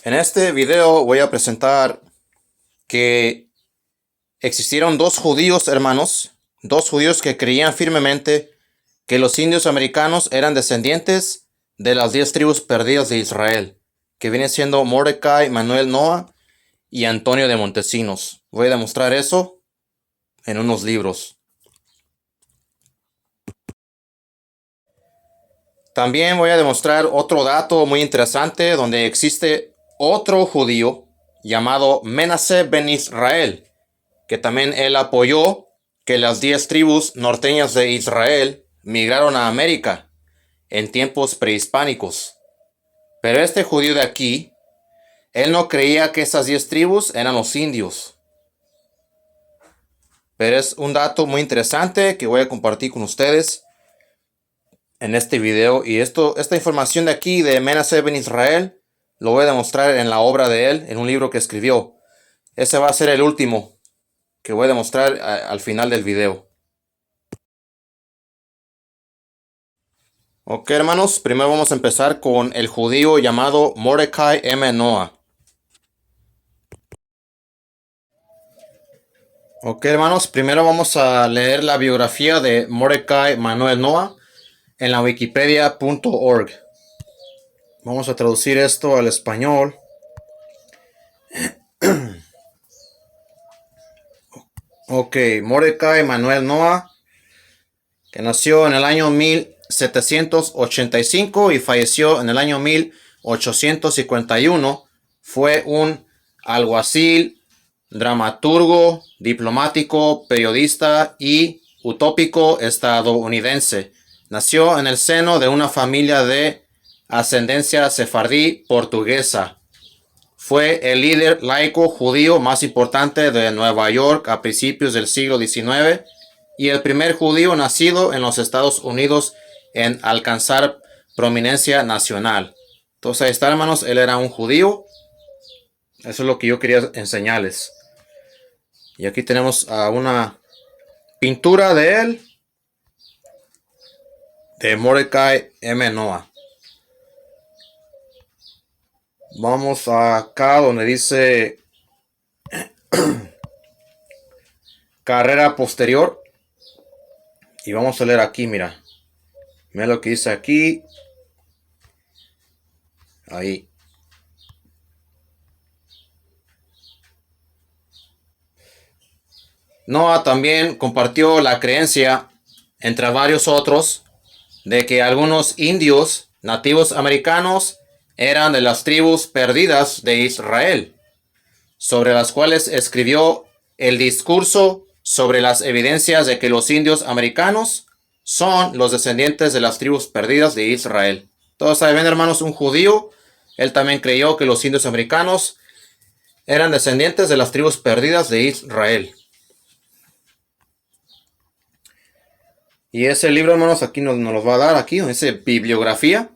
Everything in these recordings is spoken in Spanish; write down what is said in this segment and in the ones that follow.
En este video voy a presentar que existieron dos judíos hermanos, dos judíos que creían firmemente que los indios americanos eran descendientes de las 10 tribus perdidas de Israel, que vienen siendo Mordecai, Manuel Noah y Antonio de Montesinos. Voy a demostrar eso en unos libros. También voy a demostrar otro dato muy interesante donde existe otro judío llamado Menashe ben Israel, que también él apoyó que las 10 tribus norteñas de Israel migraron a América en tiempos prehispánicos. Pero este judío de aquí, él no creía que esas 10 tribus eran los indios. Pero es un dato muy interesante que voy a compartir con ustedes en este video. Y esta información de aquí de Menashe ben Israel lo voy a demostrar en la obra de él, en un libro que escribió. Ese va a ser el último que voy a demostrar al final del video. Ok, hermanos, primero vamos a empezar con el judío llamado Mordecai M. Noah. Ok, hermanos, primero vamos a leer la biografía de Mordecai Manuel Noah en la wikipedia.org. Vamos a traducir esto al español. Ok, Mordecai Manuel Noah, que nació en el año 1785 y falleció en el año 1851, fue un alguacil, dramaturgo, diplomático, periodista y utópico estadounidense. Nació en el seno de una familia de ascendencia sefardí portuguesa. Fue el líder laico judío más importante de Nueva York a principios del siglo XIX y el primer judío nacido en los Estados Unidos en alcanzar prominencia nacional. Entonces ahí está, hermanos, él era un judío. Eso es lo que yo quería enseñarles. Y aquí tenemos una pintura de él, de Mordecai M. Noah. Vamos acá donde dice carrera posterior. Y vamos a leer aquí, mira. Mira lo que dice aquí. Ahí. Noah también compartió la creencia, entre varios otros, de que algunos indios nativos americanos eran de las tribus perdidas de Israel, sobre las cuales escribió el discurso sobre las evidencias de que los indios americanos son los descendientes de las tribus perdidas de Israel. Todos saben, hermanos, un judío, él también creyó que los indios americanos eran descendientes de las tribus perdidas de Israel. Y ese libro, hermanos, aquí nos los va a dar, aquí, dice bibliografía.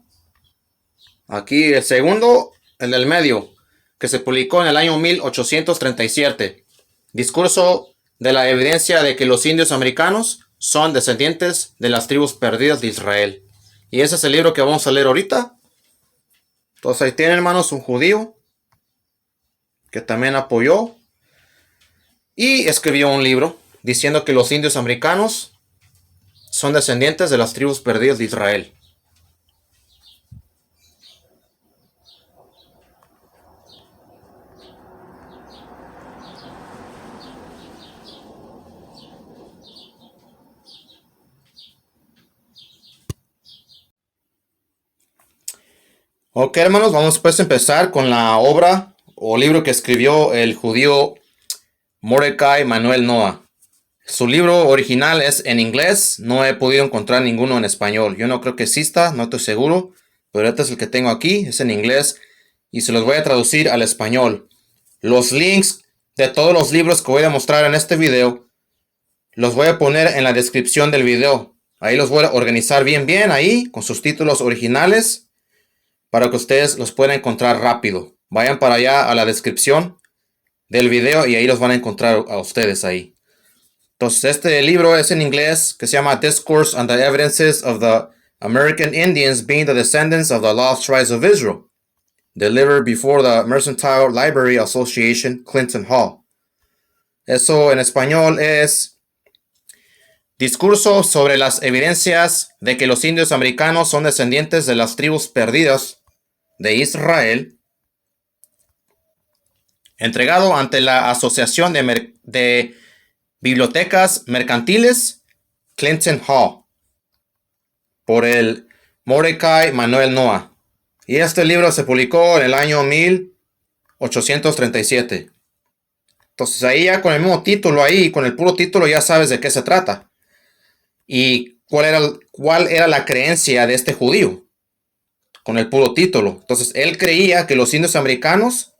Aquí el segundo, el del medio, que se publicó en el año 1837. Discurso de la evidencia de que los indios americanos son descendientes de las tribus perdidas de Israel. Y ese es el libro que vamos a leer ahorita. Entonces ahí tienen, hermanos, un judío que también apoyó y escribió un libro diciendo que los indios americanos son descendientes de las tribus perdidas de Israel. Ok, hermanos, vamos pues a empezar con la obra o libro que escribió el judío Mordecai Manuel Noah. Su libro original es en inglés, no he podido encontrar ninguno en español. Yo no creo que exista, no estoy seguro, pero este es el que tengo aquí, es en inglés y se los voy a traducir al español. Los links de todos los libros que voy a mostrar en este video los voy a poner en la descripción del video. Ahí los voy a organizar bien ahí con sus títulos originales para que ustedes los puedan encontrar rápido. Vayan para allá a la descripción del video y ahí los van a encontrar a ustedes ahí. Entonces este libro es en inglés, que se llama Discourse on the Evidences of the American Indians being the Descendants of the Lost Tribes of Israel. delivered before the Mercantile Library Association, Clinton Hall. Eso en español es discurso sobre las evidencias de que los indios americanos son descendientes de las tribus perdidas de Israel, entregado ante la Asociación de Bibliotecas Mercantiles, Clinton Hall, por el Mordecai Manuel Noah. Y este libro se publicó en el año 1837. Entonces ahí ya con el mismo título, ahí con el puro título ya sabes de qué se trata. Y cuál era la creencia de este judío con el puro título. Entonces él creía que los indios americanos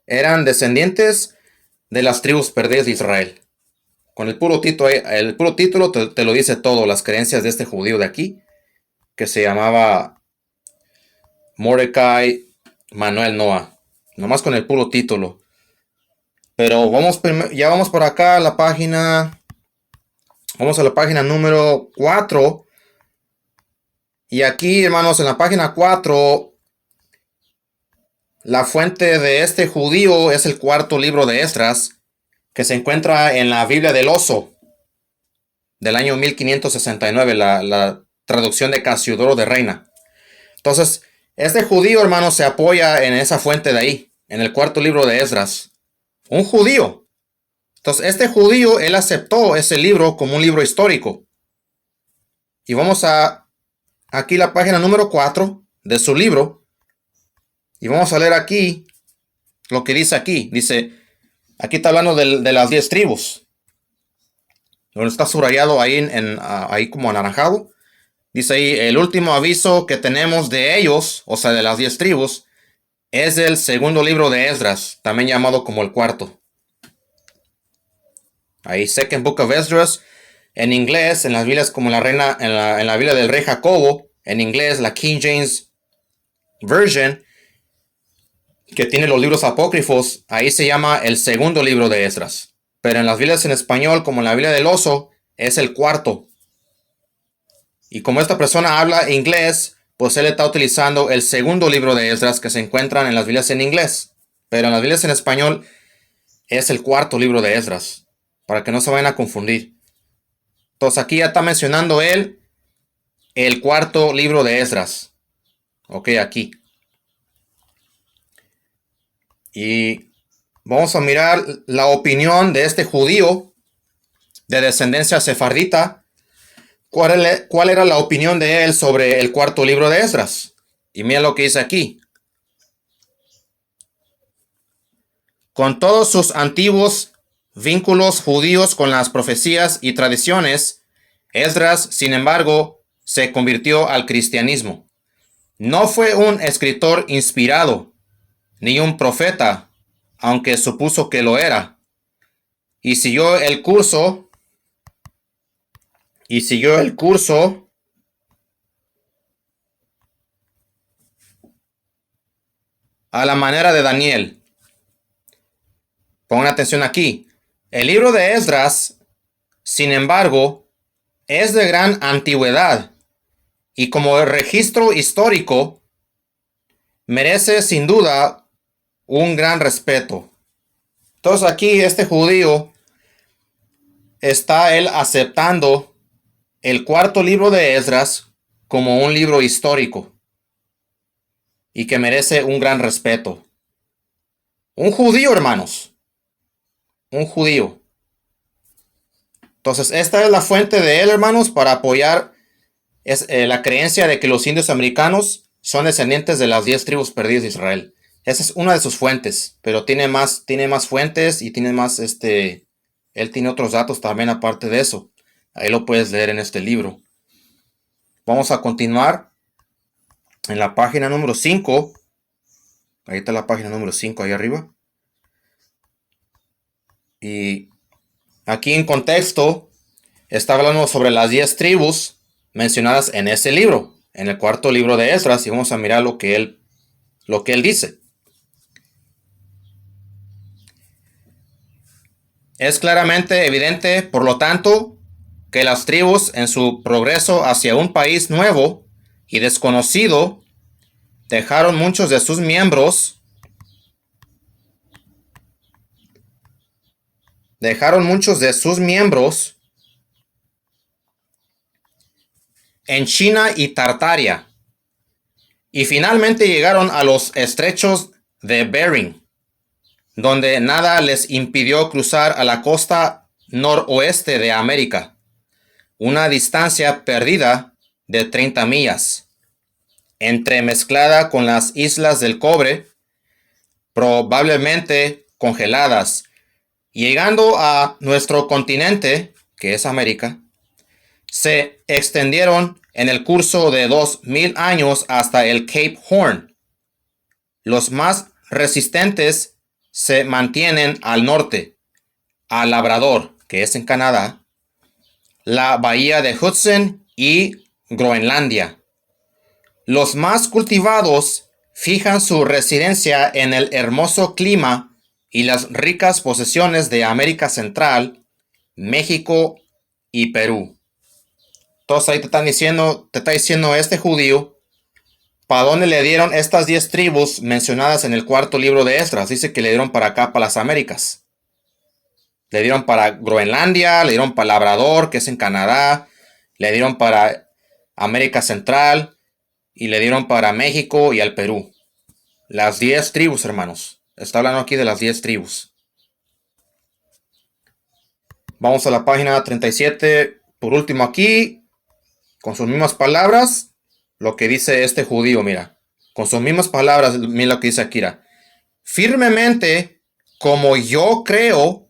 eran descendientes de las tribus perdidas de Israel. Con el puro título te lo dice todo, las creencias de este judío de aquí, que se llamaba Mordecai Manuel Noah. Nomás con el puro título. Pero ya vamos por acá a la página. Vamos a la página número 4. Y aquí, hermanos, en la página 4, la fuente de este judío es el cuarto libro de Esdras, que se encuentra en la Biblia del Oso, del año 1569, la traducción de Casiodoro de Reina. Entonces, este judío, hermanos, se apoya en esa fuente de ahí, en el cuarto libro de Esdras. Un judío. Entonces, este judío, él aceptó ese libro como un libro histórico. Y vamos a aquí la página número 4 de su libro. Y vamos a leer aquí lo que dice aquí. Dice, aquí está hablando de las 10 tribus. Donde está subrayado ahí, ahí como anaranjado. Dice ahí, el último aviso que tenemos de ellos, o sea, de las 10 tribus, es el segundo libro de Esdras, también llamado como el cuarto. Ahí, Second Book of Esdras, en inglés, en las Biblias como la reina, en la Biblia del rey Jacobo, en inglés, la King James Version, que tiene los libros apócrifos, ahí se llama el segundo libro de Esdras. Pero en las Biblias en español, como en la Biblia del Oso, es el cuarto. Y como esta persona habla inglés, pues él está utilizando el segundo libro de Esdras que se encuentran en las Biblias en inglés. Pero en las Biblias en español es el cuarto libro de Esdras, para que no se vayan a confundir. Entonces aquí ya está mencionando él el cuarto libro de Esdras. Ok, aquí. Y vamos a mirar la opinión de este judío de descendencia sefardita. ¿Cuál era la opinión de él sobre el cuarto libro de Esdras? Y mira lo que dice aquí. Con todos sus antiguos vínculos judíos con las profecías y tradiciones, Esdras, sin embargo, se convirtió al cristianismo. No fue un escritor inspirado, ni un profeta, aunque supuso que lo era. Y siguió el curso a la manera de Daniel. Pongan atención aquí. El libro de Esdras, sin embargo, es de gran antigüedad y como registro histórico merece sin duda un gran respeto. Entonces aquí este judío está él aceptando el cuarto libro de Esdras como un libro histórico y que merece un gran respeto. Un judío, hermanos. Un judío. Entonces, esta es la fuente de él, hermanos, para apoyar la creencia de que los indios americanos son descendientes de las 10 tribus perdidas de Israel. Esa es una de sus fuentes, pero tiene más fuentes y tiene más, él tiene otros datos también aparte de eso. Ahí lo puedes leer en este libro. Vamos a continuar en la página número 5. Ahí está la página número 5, ahí arriba. Y aquí en contexto está hablando sobre las 10 tribus mencionadas en ese libro, en el cuarto libro de Esdras, y vamos a mirar lo que él dice. Es claramente evidente, por lo tanto, que las tribus en su progreso hacia un país nuevo y desconocido dejaron muchos de sus miembros en China y Tartaria, y finalmente llegaron a los estrechos de Bering, donde nada les impidió cruzar a la costa noroeste de América, una distancia perdida de 30 millas, entremezclada con las islas del Cobre, probablemente congeladas, llegando a nuestro continente, que es América. Se extendieron en el curso de 2000 años hasta el Cape Horn. Los más resistentes se mantienen al norte, a Labrador, que es en Canadá, la bahía de Hudson y Groenlandia. Los más cultivados fijan su residencia en el hermoso clima y las ricas posesiones de América Central, México y Perú. Entonces ahí te está diciendo este judío para dónde le dieron estas 10 tribus mencionadas en el cuarto libro de Esdras. Dice que le dieron para acá, para las Américas. Le dieron para Groenlandia, le dieron para Labrador, que es en Canadá, le dieron para América Central y le dieron para México y al Perú. Las 10 tribus, hermanos. Está hablando aquí de las 10 tribus. Vamos a la página 37. Por último aquí, con sus mismas palabras, lo que dice este judío, mira. Con sus mismas palabras, mira lo que dice Akira. Firmemente, como yo creo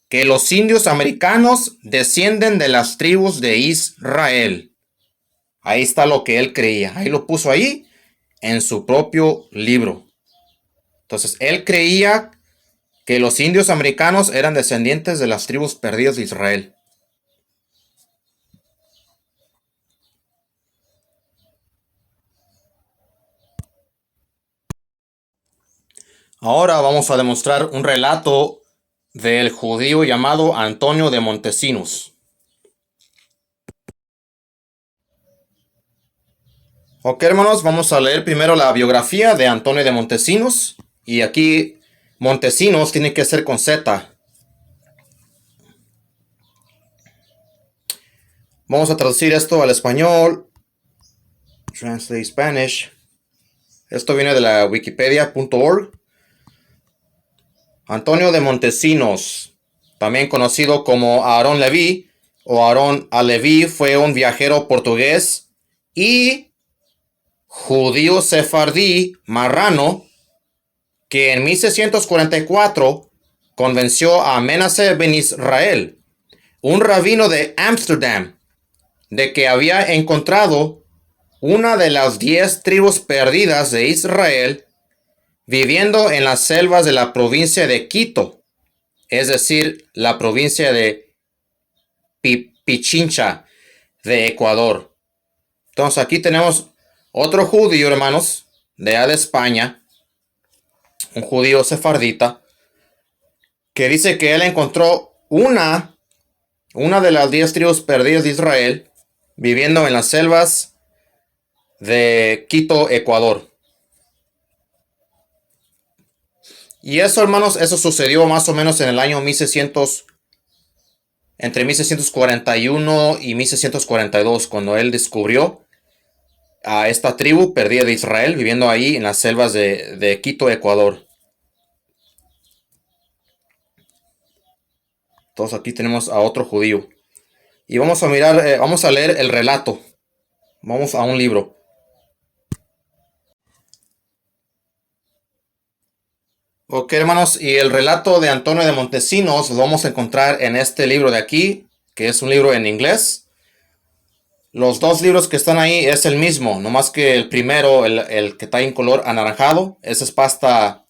que los indios americanos descienden de las tribus de Israel. Ahí está lo que él creía. Ahí lo puso ahí en su propio libro. Entonces, él creía que los indios americanos eran descendientes de las tribus perdidas de Israel. Ahora vamos a demostrar un relato del judío llamado Antonio de Montesinos. Ok, hermanos, vamos a leer primero la biografía de Antonio de Montesinos. Y aquí Montesinos tiene que ser con Z. Vamos a traducir esto al español. Translate Spanish. Esto viene de la wikipedia.org. Antonio de Montesinos, también conocido como Aarón Leví o Aarón Aleví, fue un viajero portugués y judío sefardí marrano que en 1644 convenció a Menace ben Israel, un rabino de Ámsterdam, de que había encontrado una de las 10 tribus perdidas de Israel viviendo en las selvas de la provincia de Quito, es decir, la provincia de Pichincha de Ecuador. Entonces aquí tenemos otro judío, hermanos, de allá de España, un judío sefardita, que dice que él encontró una de las 10 tribus perdidas de Israel viviendo en las selvas de Quito, Ecuador. Y eso, hermanos, eso sucedió más o menos en el año 1600, entre 1641 y 1642, cuando él descubrió a esta tribu perdida de Israel viviendo ahí en las selvas de Quito, Ecuador. Entonces aquí tenemos a otro judío. Y vamos a mirar, vamos a leer el relato. Vamos a un libro. Ok, hermanos, y el relato de Antonio de Montesinos lo vamos a encontrar en este libro de aquí, que es un libro en inglés. Los dos libros que están ahí es el mismo, nomás que el primero, el que está en color anaranjado, esa es pasta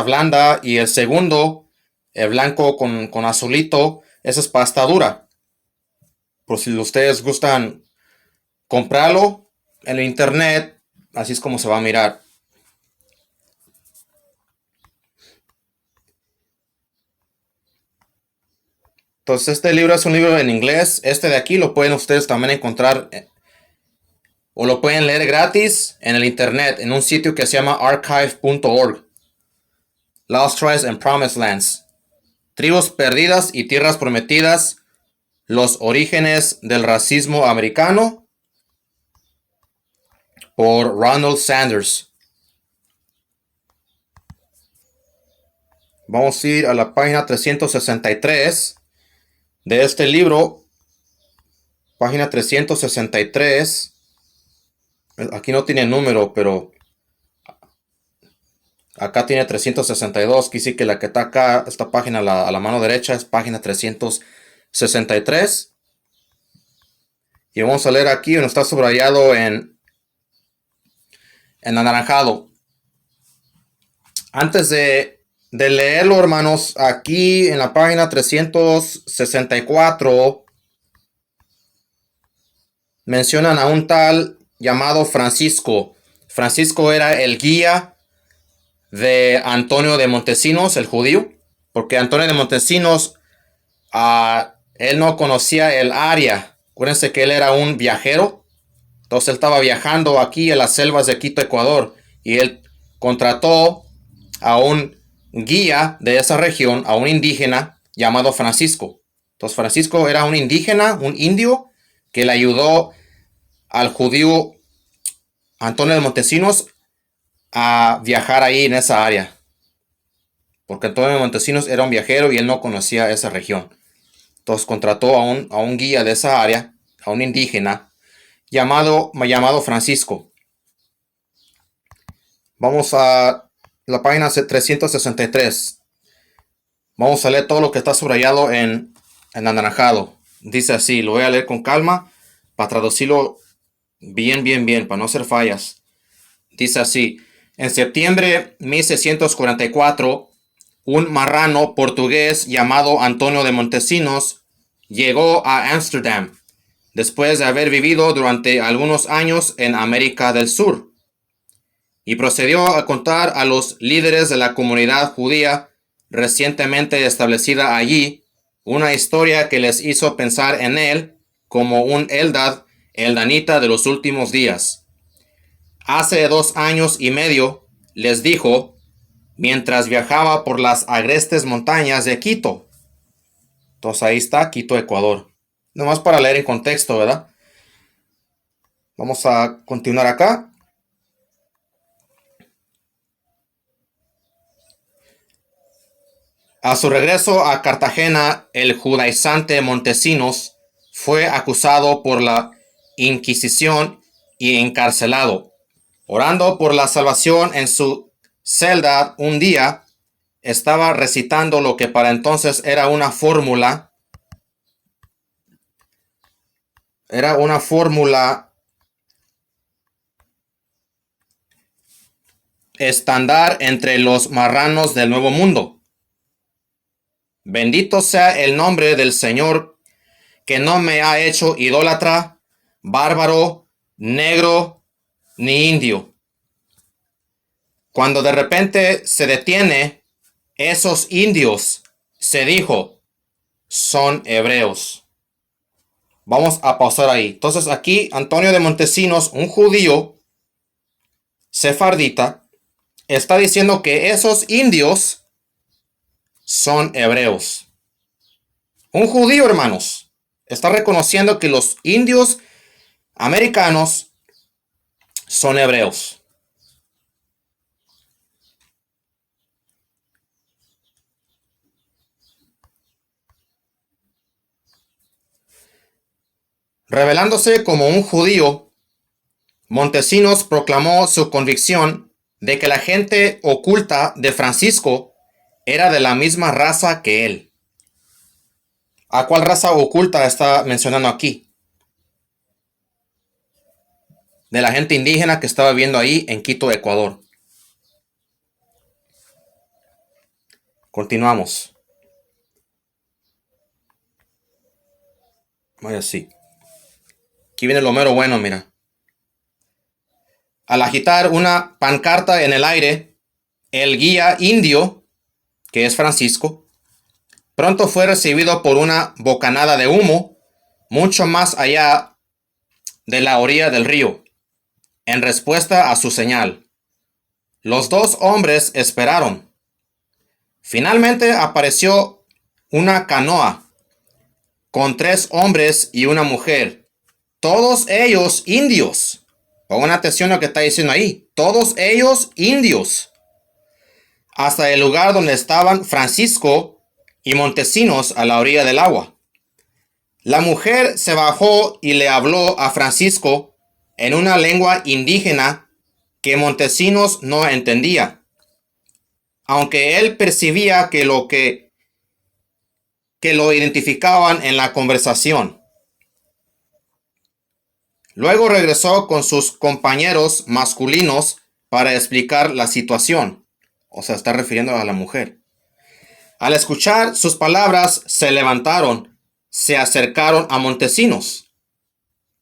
blanda, y el segundo, el blanco con azulito, esa es pasta dura. Por si ustedes gustan comprarlo en el internet, así es como se va a mirar. Entonces este libro es un libro en inglés. Este de aquí lo pueden ustedes también encontrar o lo pueden leer gratis en el internet en un sitio que se llama archive.org. Lost Tribes and Promised Lands. Tribus perdidas y tierras prometidas. Los orígenes del racismo americano. Por Ronald Sanders. Vamos a ir a la página 363 de este libro. Página 363. Aquí no tiene número, pero acá tiene 362. Quise que la que está acá, esta página a la mano derecha, es página 363. Y vamos a leer aquí donde está subrayado en anaranjado. Antes de leerlo, hermanos, aquí en la página 364 mencionan a un tal llamado Francisco. Francisco era el guía de Antonio de Montesinos, el judío, porque Antonio de Montesinos, él no conocía el área. Acuérdense que él era un viajero. Entonces él estaba viajando aquí en las selvas de Quito, Ecuador, y él contrató a un guía de esa región, a un indígena llamado Francisco. Entonces Francisco era un indígena, un indio, que le ayudó al judío Antonio de Montesinos a viajar ahí en esa área. Porque Antonio de Montesinos era un viajero y él no conocía esa región. Entonces contrató a un guía de esa área, a un indígena, llamado Francisco. Vamos a la página 363. Vamos a leer todo lo que está subrayado en anaranjado. Dice así, lo voy a leer con calma para traducirlo bien, para no hacer fallas. Dice así, en septiembre de 1644, un marrano portugués llamado Antonio de Montesinos llegó a Ámsterdam, después de haber vivido durante algunos años en América del Sur, y procedió a contar a los líderes de la comunidad judía recientemente establecida allí una historia que les hizo pensar en él como un Eldad, eldanita de los últimos días. Hace 2 años y medio, les dijo, mientras viajaba por las agrestes montañas de Quito. Entonces ahí está Quito, Ecuador. Nomás para leer en contexto, ¿verdad? Vamos a continuar acá. A su regreso a Cartagena, el judaizante Montesinos fue acusado por la Inquisición y encarcelado. Orando por la salvación en su celda un día, estaba recitando lo que para entonces era una fórmula. Era una fórmula estándar entre los marranos del Nuevo Mundo. Bendito sea el nombre del Señor, que no me ha hecho idólatra, bárbaro, negro, ni indio. Cuando de repente se detiene, esos indios, se dijo, son hebreos. Vamos a pausar ahí. Entonces aquí Antonio de Montesinos, un judío sefardita, está diciendo que esos indios son hebreos. Un judío, hermanos, está reconociendo que los indios americanos son hebreos. Revelándose como un judío, Montesinos proclamó su convicción de que la gente oculta de Francisco era de la misma raza que él. ¿A cuál raza oculta está mencionando aquí? De la gente indígena que estaba viviendo ahí en Quito, Ecuador. Continuamos. Vaya así. Aquí viene lo mero bueno, mira. Al agitar una pancarta en el aire, el guía indio, que es Francisco, pronto fue recibido por una bocanada de humo mucho más allá de la orilla del río. en respuesta a su señal. Los dos hombres esperaron. Finalmente apareció una canoa con 3 hombres y una mujer, todos ellos indios. Pongan atención a lo que está diciendo ahí. Todos ellos indios. Hasta el lugar donde estaban Francisco y Montesinos a la orilla del agua. La mujer se bajó y le habló a Francisco en una lengua indígena que Montesinos no entendía, aunque él percibía que lo identificaban en la conversación. Luego regresó con sus compañeros masculinos para explicar la situación. O sea, está refiriendo a la mujer. Al escuchar sus palabras, se levantaron, se acercaron a Montesinos.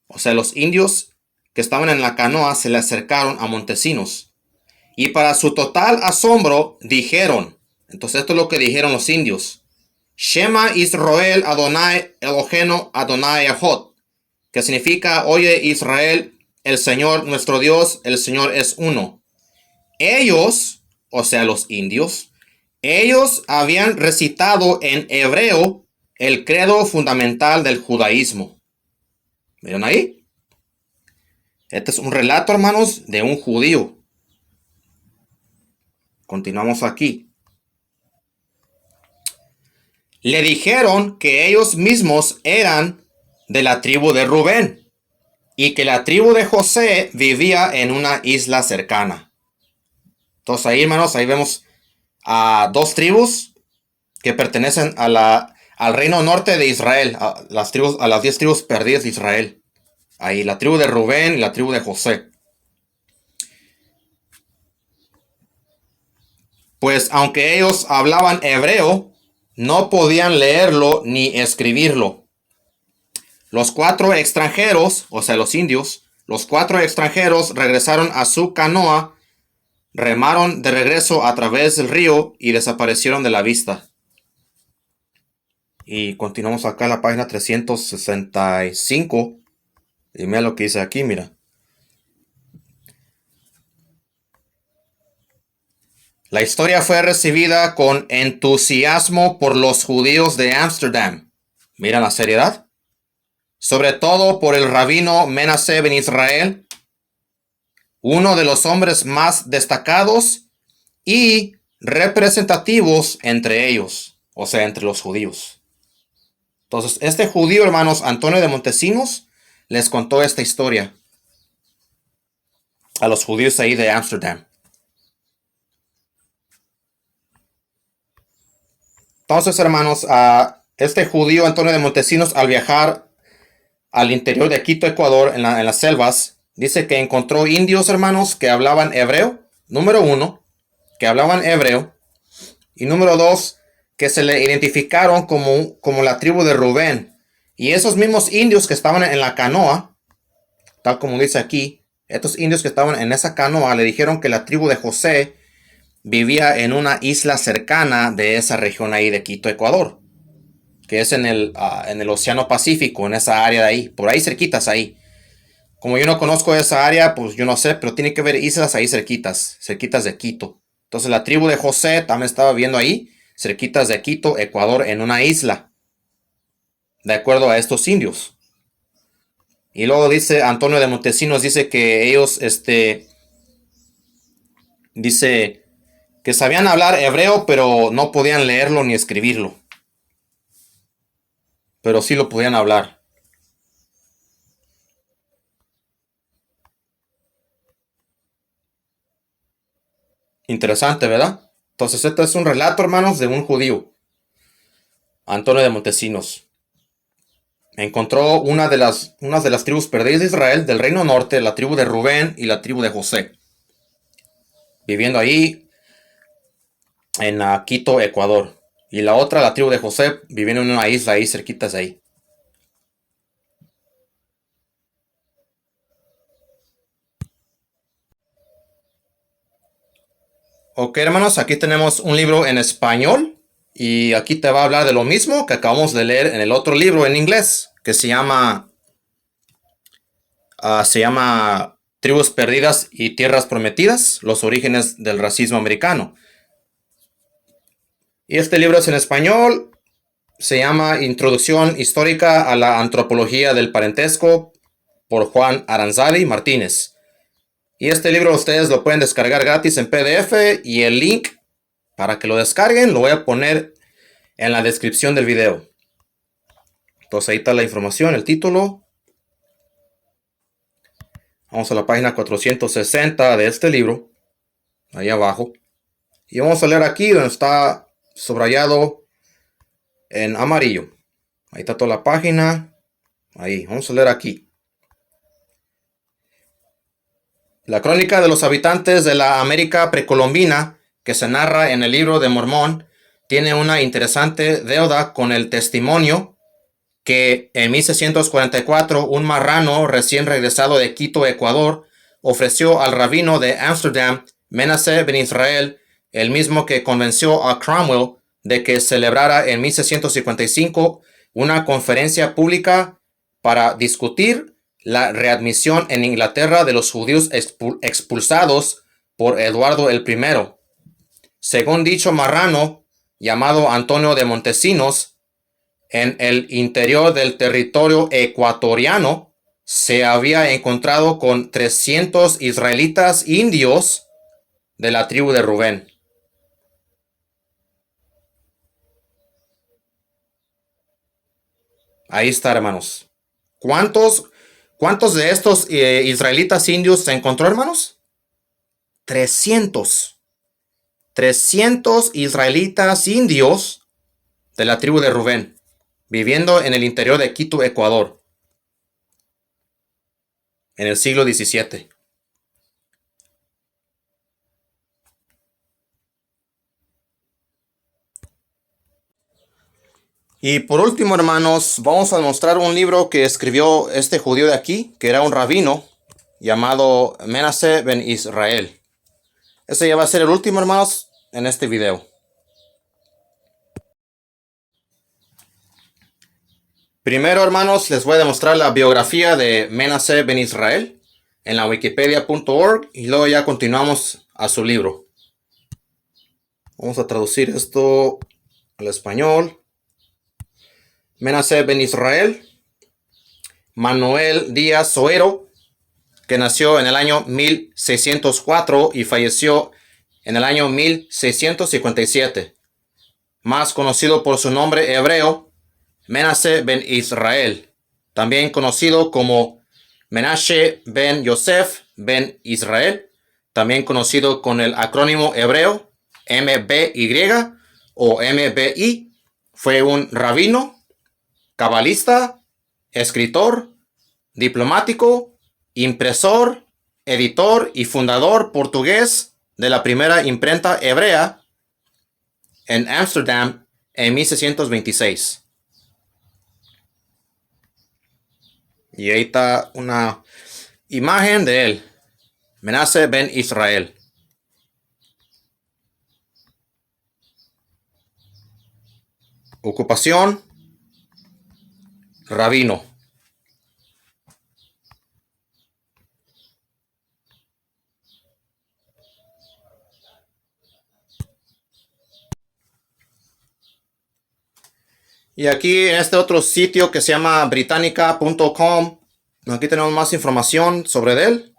O sea, los indios que estaban en la canoa se le acercaron a Montesinos. Y para su total asombro, dijeron, entonces esto es lo que dijeron los indios: Shema Israel Adonai Eloheinu Adonai Echad, que significa, oye Israel, el Señor nuestro Dios, el Señor es uno. Ellos, o sea los indios, ellos habían recitado en hebreo el credo fundamental del judaísmo. ¿Vieron ahí? Este es un relato, hermanos, de un judío. Continuamos aquí. Le dijeron que ellos mismos eran de la tribu de Rubén y que la tribu de José vivía en una isla cercana. Entonces ahí, hermanos, ahí vemos a 2 tribus que pertenecen al reino norte de Israel, a las 10 tribus perdidas de Israel. Ahí la tribu de Rubén y la tribu de José. Pues aunque ellos hablaban hebreo, no podían leerlo ni escribirlo. Los 4 extranjeros, o sea los indios, los 4 extranjeros regresaron a su canoa, remaron de regreso a través del río y desaparecieron de la vista. Y continuamos acá en la página 365. Y mira lo que dice aquí, mira. La historia fue recibida con entusiasmo por los judíos de Ámsterdam. Mira la seriedad. Sobre todo por el rabino Menashe ben Israel, uno de los hombres más destacados y representativos entre ellos, o sea, entre los judíos. Entonces, este judío, hermanos, Antonio de Montesinos, les contó esta historia a los judíos ahí de Ámsterdam. Entonces, hermanos, este judío Antonio de Montesinos, al viajar al interior de Quito, Ecuador, en las selvas, dice que encontró indios, hermanos, que hablaban hebreo. Número 1, que hablaban hebreo. Y número 2, que se le identificaron como la tribu de Rubén. Y esos mismos indios que estaban en la canoa, tal como dice aquí, estos indios que estaban en esa canoa le dijeron que la tribu de José vivía en una isla cercana de esa región ahí de Quito, Ecuador, que es en el Océano Pacífico, en esa área de ahí, por ahí cerquitas ahí. Como yo no conozco esa área, pues yo no sé, pero tiene que haber islas ahí cerquitas de Quito. Entonces la tribu de José también estaba viviendo ahí, cerquitas de Quito, Ecuador, en una isla, de acuerdo a estos indios. Y luego dice Antonio de Montesinos, dice que ellos, dice que sabían hablar hebreo, pero no podían leerlo ni escribirlo. Pero sí lo podían hablar. Interesante, ¿verdad? Entonces, este es un relato, hermanos, de un judío, Antonio de Montesinos. Encontró una de las tribus perdidas de Israel, del reino norte, la tribu de Rubén y la tribu de José, viviendo ahí en Quito, Ecuador. Y la otra, la tribu de José, viviendo en una isla ahí cerquitas de ahí. Ok, hermanos, aquí tenemos un libro en español y aquí te va a hablar de lo mismo que acabamos de leer en el otro libro en inglés, que se llama Tribus perdidas y tierras prometidas, los orígenes del racismo americano. Y este libro es en español, se llama Introducción Histórica a la Antropología del Parentesco por Juan Aranzadi Martínez. Y este libro ustedes lo pueden descargar gratis en PDF y el link para que lo descarguen lo voy a poner en la descripción del video. Entonces ahí está la información, el título. Vamos a la página 460 de este libro, ahí abajo. Y vamos a leer aquí donde está subrayado en amarillo. Ahí está toda la página. Ahí, vamos a leer aquí. La crónica de los habitantes de la América precolombina, que se narra en el libro de Mormón, tiene una interesante deuda con el testimonio que en 1644 un marrano recién regresado de Quito, Ecuador, ofreció al rabino de Ámsterdam, Menace ben Israel, el mismo que convenció a Cromwell de que celebrara en 1655 una conferencia pública para discutir la readmisión en Inglaterra de los judíos expulsados por Eduardo I. Según dicho marrano, llamado Antonio de Montesinos, en el interior del territorio ecuatoriano se había encontrado con 300 israelitas indios de la tribu de Rubén. Ahí está, hermanos. ¿Cuántos de estos israelitas indios se encontró, hermanos? 300. 300 israelitas indios de la tribu de Rubén, viviendo en el interior de Quito, Ecuador, en el siglo XVII. Y por último, hermanos, vamos a mostrar un libro que escribió este judío de aquí, que era un rabino, llamado Menace ben Israel. Ese ya va a ser el último, hermanos, en este video. Primero, hermanos, les voy a demostrar la biografía de Menace ben Israel en la wikipedia.org y luego ya continuamos a su libro. Vamos a traducir esto al español. Menace ben Israel, Manuel Díaz Zoero, que nació en el año 1604 y falleció en el año 1657. Más conocido por su nombre hebreo, Menace ben Israel, también conocido como Menashe ben Yosef ben Israel, también conocido con el acrónimo hebreo MBY o MBI, fue un rabino, cabalista, escritor, diplomático, impresor, editor y fundador portugués de la primera imprenta hebrea en Ámsterdam en 1626. Y ahí está una imagen de él, Menace ben Israel. Ocupación, rabino. Y aquí en este otro sitio que se llama britannica.com, aquí tenemos más información sobre él.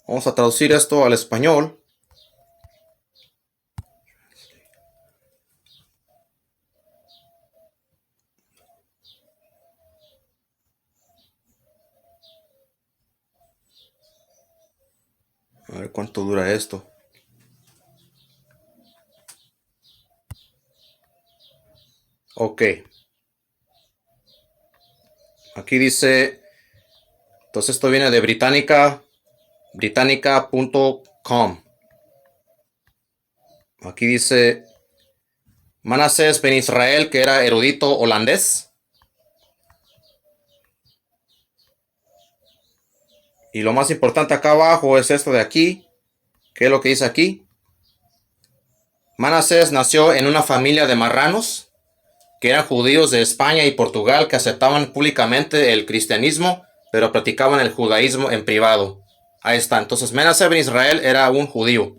Vamos a traducir esto al español. A ver cuánto dura esto. Ok. Aquí dice, entonces esto viene de britannica.com. Aquí dice, Manassés ben Israel, que era erudito holandés. Y lo más importante acá abajo es esto de aquí. ¿Qué es lo que dice aquí? Manassés nació en una familia de marranos que eran judíos de España y Portugal que aceptaban públicamente el cristianismo pero practicaban el judaísmo en privado. Ahí está. Entonces Menashe ben Israel era un judío.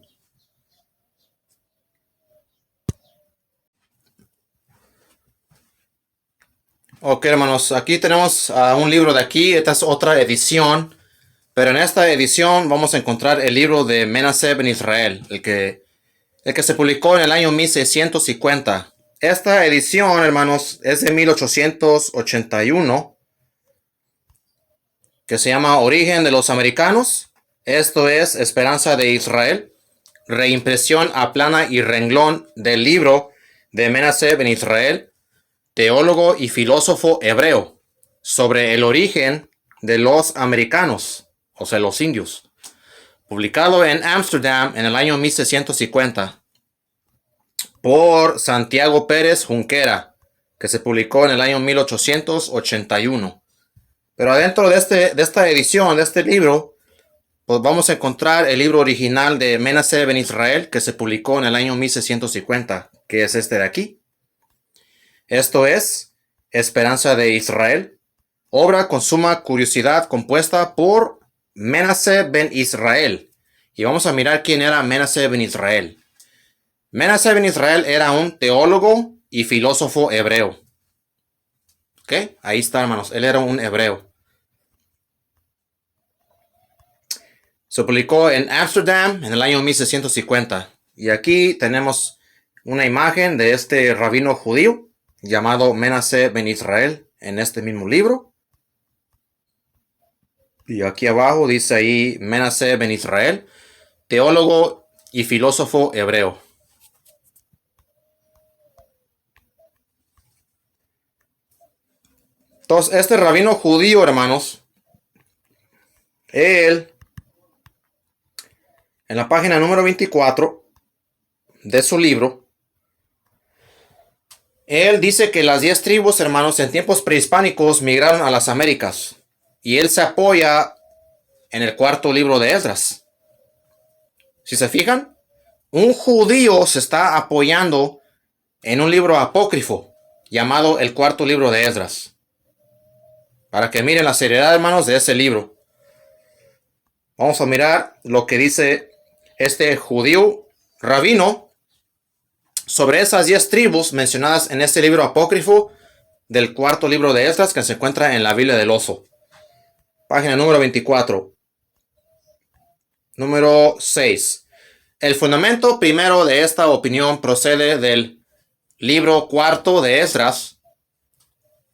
Ok, hermanos, aquí tenemos un libro de aquí. Esta es otra edición. Pero en esta edición vamos a encontrar el libro de Menashe ben Israel, el que se publicó en el año 1650. Esta edición, hermanos, es de 1881, que se llama Origen de los Americanos. Esto es Esperanza de Israel. Reimpresión a plana y renglón del libro de Menashe ben Israel, teólogo y filósofo hebreo, sobre el origen de los americanos, o sea, los indios, publicado en Ámsterdam en el año 1650 por Santiago Pérez Junquera, que se publicó en el año 1881. Pero adentro de esta edición, de este libro, pues vamos a encontrar el libro original de Menashe ben Israel, que se publicó en el año 1650, que es este de aquí. Esto es Esperanza de Israel, obra con suma curiosidad compuesta por Menashe ben Israel. Y vamos a mirar quién era Menashe ben Israel. Menashe ben Israel era un teólogo y filósofo hebreo. ¿Ok? Ahí está, hermanos. Él era un hebreo. Se publicó en Ámsterdam en el año 1650. Y aquí tenemos una imagen de este rabino judío llamado Menashe ben Israel en este mismo libro. Y aquí abajo dice ahí Menashe ben Israel, teólogo y filósofo hebreo. Entonces, este rabino judío, hermanos, él, en la página número 24 de su libro, él dice que las 10 tribus, hermanos, en tiempos prehispánicos migraron a las Américas. Y él se apoya en el cuarto libro de Esdras. Si se fijan, un judío se está apoyando en un libro apócrifo llamado el cuarto libro de Esdras. Para que miren la seriedad, hermanos, de ese libro. Vamos a mirar lo que dice este judío rabino sobre esas 10 tribus mencionadas en este libro apócrifo del cuarto libro de Esdras, que se encuentra en la Biblia del Oso. Página número 24. Número 6. El fundamento primero de esta opinión procede del libro cuarto de Esdras,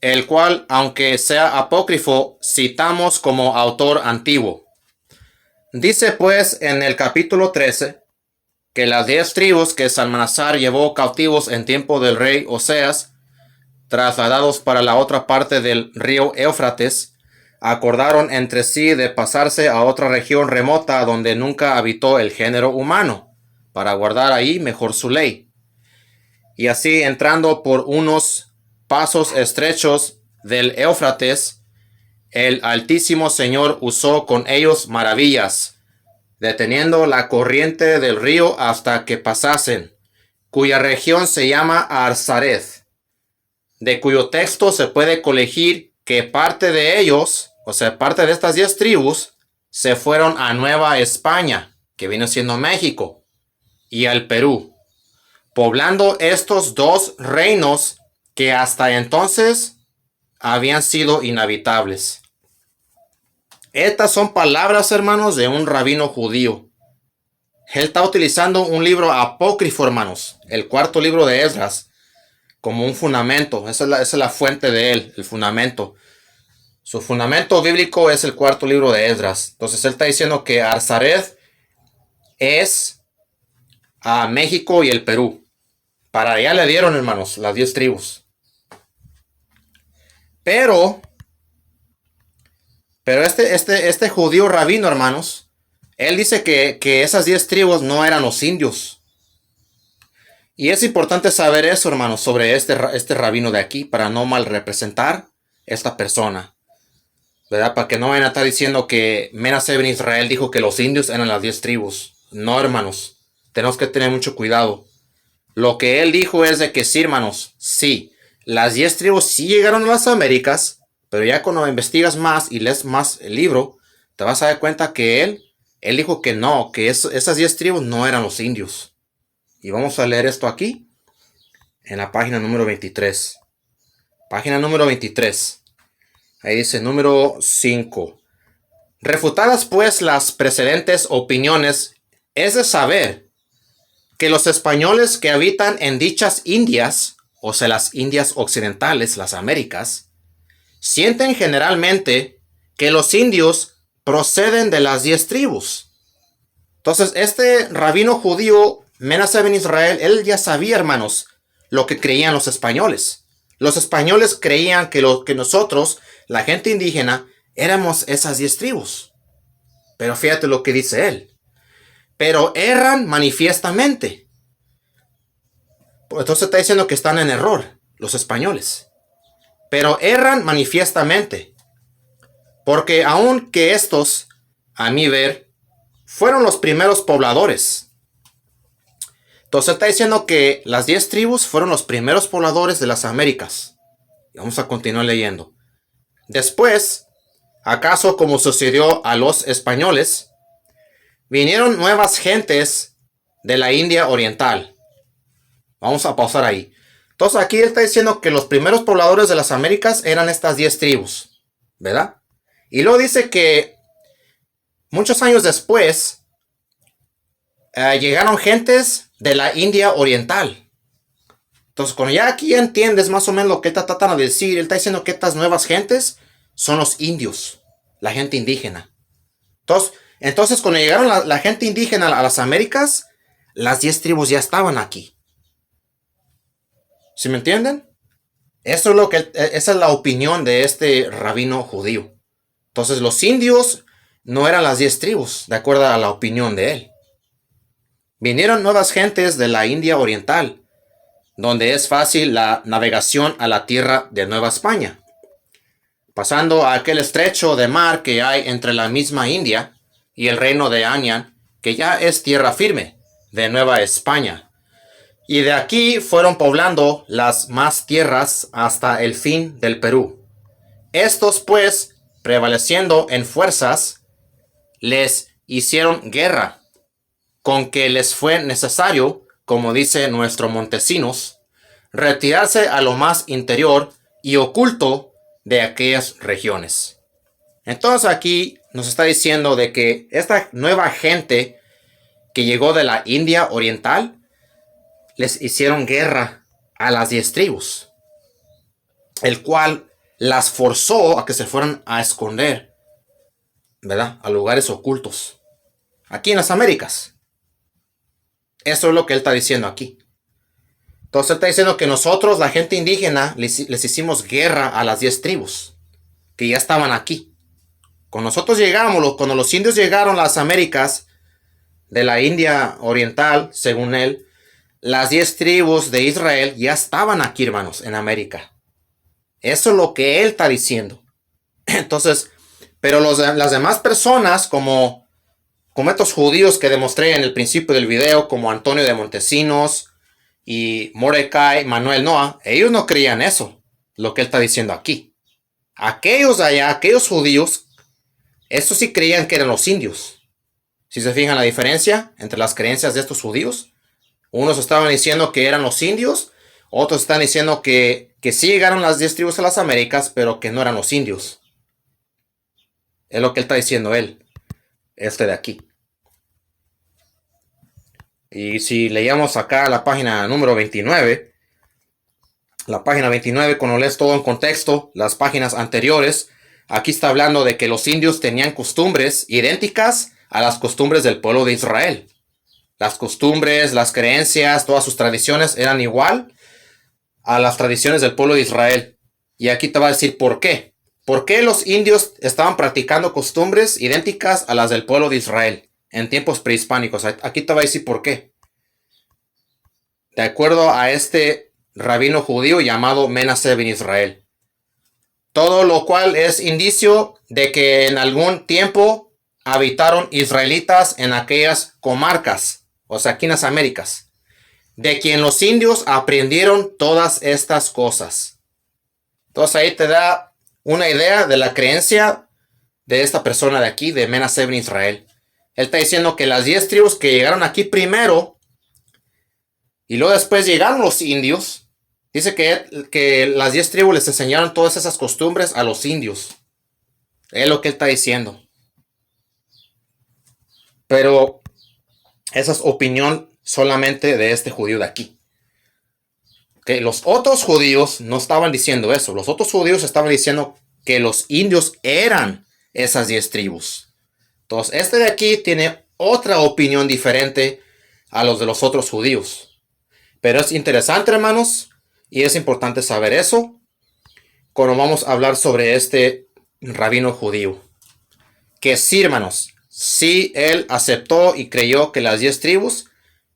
el cual, aunque sea apócrifo, citamos como autor antiguo. Dice pues en el capítulo 13 que las 10 tribus que Salmanasar llevó cautivos en tiempo del rey Oseas, trasladados para la otra parte del río Éufrates, acordaron entre sí de pasarse a otra región remota donde nunca habitó el género humano, para guardar ahí mejor su ley. Y así, entrando por unos pasos estrechos del Éufrates, el Altísimo Señor usó con ellos maravillas, deteniendo la corriente del río hasta que pasasen, cuya región se llama Arsareth, de cuyo texto se puede colegir que parte de ellos, o sea, parte de estas 10 tribus, se fueron a Nueva España, que viene siendo México, y al Perú, poblando estos dos reinos que hasta entonces habían sido inhabitables. Estas son palabras, hermanos, de un rabino judío. Él está utilizando un libro apócrifo, hermanos, el cuarto libro de Esdras, como un fundamento. Esa es la fuente de él, el fundamento. Su fundamento bíblico es el cuarto libro de Esdras. Entonces él está diciendo que Arsareth es a México y el Perú. Para allá le dieron, hermanos, las 10 tribus. Pero este judío rabino, hermanos, él dice que esas 10 tribus no eran los indios. Y es importante saber eso, hermanos, sobre este rabino de aquí, para no mal representar esta persona, ¿verdad? Para que no vayan a estar diciendo que Menashe ben Israel dijo que los indios eran las 10 tribus. No, hermanos, tenemos que tener mucho cuidado. Lo que él dijo es de que sí, hermanos, sí, las 10 tribus sí llegaron a las Américas, Pero ya cuando investigas más y lees más el libro, te vas a dar cuenta que él dijo que no, que esas 10 tribus no eran los indios. Y vamos a leer esto aquí, en la página número 23. Página número 23. Ahí dice número 5. Refutadas pues las precedentes opiniones, es de saber que los españoles que habitan en dichas Indias, o sea, las Indias occidentales, las Américas, sienten generalmente que los indios proceden de las 10 tribus. Entonces, este rabino judío, Menashe ben Israel, él ya sabía, hermanos, lo que creían los españoles. Los españoles creían que nosotros, la gente indígena, éramos esas 10 tribus. Pero fíjate lo que dice él. Pero erran manifiestamente. Entonces está diciendo que están en error los españoles. Pero erran manifiestamente. Porque aunque estos, a mi ver, fueron los primeros pobladores. Entonces está diciendo que las 10 tribus fueron los primeros pobladores de las Américas. Y vamos a continuar leyendo. Después, ¿acaso como sucedió a los españoles? Vinieron nuevas gentes de la India Oriental. Vamos a pausar ahí. Entonces aquí está diciendo que los primeros pobladores de las Américas eran estas 10 tribus, ¿verdad? Y luego dice que muchos años después llegaron gentes de la India Oriental. Entonces cuando ya aquí entiendes más o menos lo que está tratando de decir, él está diciendo que estas nuevas gentes son los indios, la gente indígena. Entonces cuando llegaron la gente indígena a las Américas, las 10 tribus ya estaban aquí. ¿Sí me entienden? Esa es la opinión de este rabino judío. Entonces los indios no eran las 10 tribus, de acuerdo a la opinión de él. Vinieron nuevas gentes de la India Oriental, donde es fácil la navegación a la tierra de Nueva España. Pasando a aquel estrecho de mar que hay entre la misma India y el reino de Anian, que ya es tierra firme de Nueva España. Y de aquí fueron poblando las más tierras hasta el fin del Perú. Estos pues, prevaleciendo en fuerzas, les hicieron guerra, con que les fue necesario, como dice nuestro Montesinos, retirarse a lo más interior y oculto de aquellas regiones. Entonces aquí nos está diciendo de que esta nueva gente que llegó de la India Oriental les hicieron guerra a las 10 tribus, el cual las forzó a que se fueran a esconder, ¿verdad? A lugares ocultos, aquí en las Américas. Eso es lo que él está diciendo aquí. Entonces él está diciendo que nosotros, la gente indígena, les hicimos guerra a las 10 tribus, que ya estaban aquí. Cuando nosotros llegamos, cuando los indios llegaron a las Américas, de la India Oriental, según él, las 10 tribus de Israel ya estaban aquí, hermanos, en América. Eso es lo que él está diciendo. Entonces, pero las demás personas, como estos judíos que demostré en el principio del video, como Antonio de Montesinos y Mordecai Manuel Noah, ellos no creían eso, lo que él está diciendo aquí. Aquellos allá, aquellos judíos, estos sí creían que eran los indios. Si se fijan la diferencia entre las creencias de estos judíos, unos estaban diciendo que eran los indios, otros están diciendo que sí llegaron las 10 tribus a las Américas, pero que no eran los indios. Es lo que él está diciendo él, este de aquí. Y si leíamos acá la página número 29, la página 29, cuando lees todo en contexto, las páginas anteriores, aquí está hablando de que los indios tenían costumbres idénticas a las costumbres del pueblo de Israel. Las costumbres, las creencias, todas sus tradiciones eran igual a las tradiciones del pueblo de Israel. Y aquí te va a decir por qué. ¿Por qué los indios estaban practicando costumbres idénticas a las del pueblo de Israel en tiempos prehispánicos? Aquí te va a decir por qué. De acuerdo a este rabino judío llamado Menashe ben Israel. Todo lo cual es indicio de que en algún tiempo habitaron israelitas en aquellas comarcas, o sea, aquí en las Américas, de quien los indios aprendieron todas estas cosas. Entonces ahí te da una idea de la creencia de esta persona de aquí, de Menashe ben Israel. Él está diciendo que las 10 tribus que llegaron aquí primero y luego después llegaron los indios. Dice que las 10 tribus les enseñaron todas esas costumbres a los indios. Es lo que él está diciendo. Pero esa es opinión solamente de este judío de aquí. Que los otros judíos no estaban diciendo eso. Los otros judíos estaban diciendo que los indios eran esas 10 tribus. Entonces, este de aquí tiene otra opinión diferente a los de los otros judíos. Pero es interesante, hermanos, y es importante saber eso cuando vamos a hablar sobre este rabino judío. Que sí, hermanos, sí, él aceptó y creyó que las 10 tribus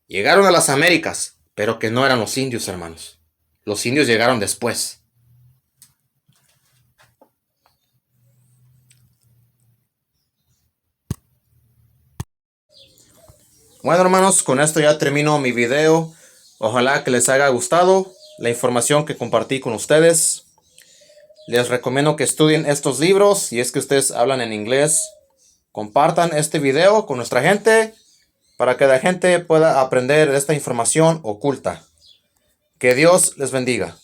llegaron a las Américas, pero que no eran los indios, hermanos. Los indios llegaron después. Bueno, hermanos, con esto ya termino mi video. Ojalá que les haya gustado la información que compartí con ustedes. Les recomiendo que estudien estos libros. Si es que ustedes hablan en inglés, compartan este video con nuestra gente para que la gente pueda aprender esta información oculta. Que Dios les bendiga.